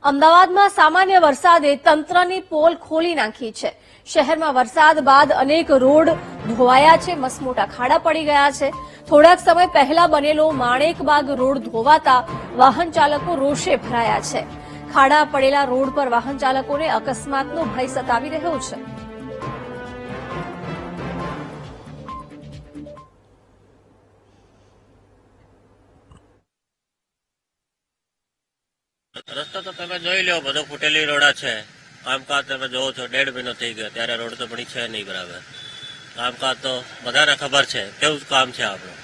અમદાવાદમાં સામાન્ય વરસાદે તંત્રની પોલ ખોલી નાખી છે। શહેરમાં વરસાદ બાદ અનેક રોડ ધોવાયા છે, મસમોટા ખાડા પડી ગયા છે। થોડાક સમય પહેલા બનેલો માણેકબાગ રોડ ધોવાતા વાહન ચાલકો રોષે ભરાયા છે। ખાડા પડેલા રોડ પર વાહન ચાલકોને અકસ્માતનો ભય સતાવી રહ્યો છે। રસ્તો તો તમે જોઈ લો, બધો ફૂટેલી રોડા છે। કામકાજ તમે જોવો છો, 1.5 મહિનો થઈ ગયો, ત્યારે રોડ તો બની છે નહીં બરાબર। કામકાજ તો બધાને ખબર છે કેવું કામ છે આપણું।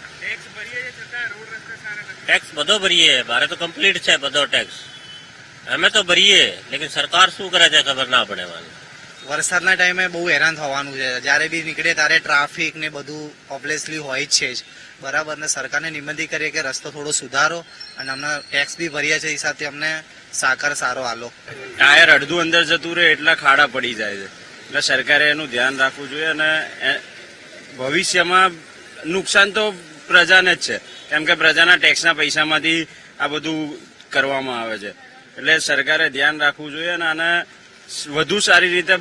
ટેક્સ બધો ભરીએ, મારે તો કમ્પ્લીટ છે બધો ટેક્સ, અમે તો ભરીએ, લેકિન સરકાર શું કરે છે ખબર ના પડે મને। વરસાદના ટાઈમે બહુ હેરાન થવાનું છે, જ્યારે બી નીકળે ત્યારે ટ્રાફિક ને બધું ઓબ્વિયસલી હોય જ છે જ બરાબર। ને સરકારને વિનંતી કરીએ કે રસ્તો થોડો સુધારો અને અમને ટેક્સ બી ભરીએ છે, એ સાથે અમને સાકર સારો આલો। ટાયર અડધું અંદર જતું રહે એટલા ખાડા પડી જાય છે, એટલે સરકારે એનું ધ્યાન રાખવું જોઈએ। અને ભવિષ્યમાં નુકસાન તો પ્રજાને જ છે, કેમ કે પ્રજાના ટેક્સના પૈસામાંથી આ બધું કરવામાં આવે છે, એટલે સરકારે ધ્યાન રાખવું જોઈએ અને આને વધુ સારી રીતે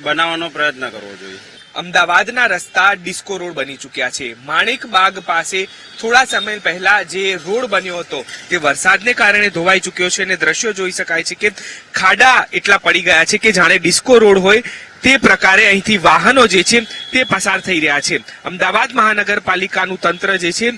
બનાવવાનો પ્રયત્ન કરવો જોઈએ। અમદાવાદના રસ્તા ડિસ્કો રોડ બની ચૂક્યા છે। માણેકબાગ પાસે થોડા સમય પહેલા જે રોડ બન્યો હતો તે વરસાદને કારણે ધોવાઈ ચૂક્યો છે અને દ્રશ્યો જોઈ શકાય છે કે ખાડા એટલા પડી ગયા છે કે જાણે ડિસ્કો રોડ હોય તે પ્રકારે અહીંથી વાહનો જે છે તે પસાર થઈ રહ્યા છે। અમદાવાદ મહાનગરપાલિકાનું તંત્ર જે છે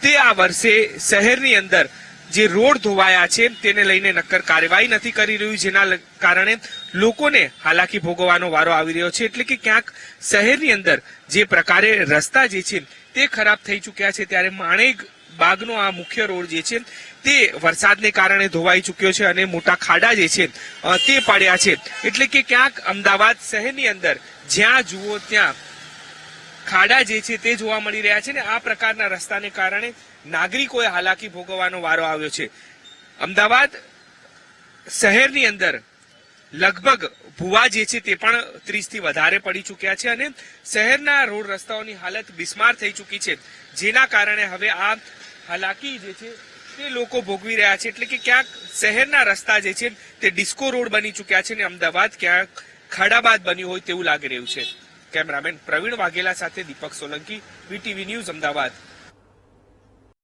તે આ વર્ષે શહેરની અંદર જે રોડ ધોવાયા છે તેને લઈને નક્કર કાર્યવાહી નથી કરી રહ્યું, જેના કારણે લોકોને હાલાકી ભોગવવાનો વારો આવી રહ્યો છે। એટલે કે ક્યાંક શહેરની અંદર જે પ્રકારે રસ્તા જે છે તે ખરાબ થઈ ચૂક્યા છે, ત્યારે માણેકબાગનો આ મુખ્ય રોડ જે છે તે વરસાદને કારણે ધોવાઈ ચૂક્યો છે અને મોટા ખાડા જે છે તે પડ્યા છે। એટલે કે ક્યાંક અમદાવાદ શહેરની અંદર જ્યાં જુઓ ત્યાં ખાડા જે છે તે જોવા મળી રહ્યા છે ને આ પ્રકારના રસ્તાને કારણે નાગરિકોએ હાલાકી ભોગવવાનો વારો આવ્યો છે। અમદાવાદ શહેરની અંદર લગભગ ભૂવા જે છે તે પણ 30 થી વધારે પડી ચૂક્યા છે અને શહેરના રોડ રસ્તાઓની હાલત બિસ્માર થઈ ચૂકી છે, જેના કારણે હવે આ હાલાકી જે છે તે લોકો ભોગવી રહ્યા છે। એટલે કે ક્યાંક શહેરના રસ્તા જે છે તે ડિસ્કો રોડ બની ચૂક્યા છે અને અમદાવાદ ક્યાંક ખાડાબાદ બન્યું હોય તેવું લાગી રહ્યું છે। કેમેરામેન પ્રવીણ વાઘેલા સાથે દીપક સોલંકી, વીટીવી ન્યૂઝ, અમદાવાદ।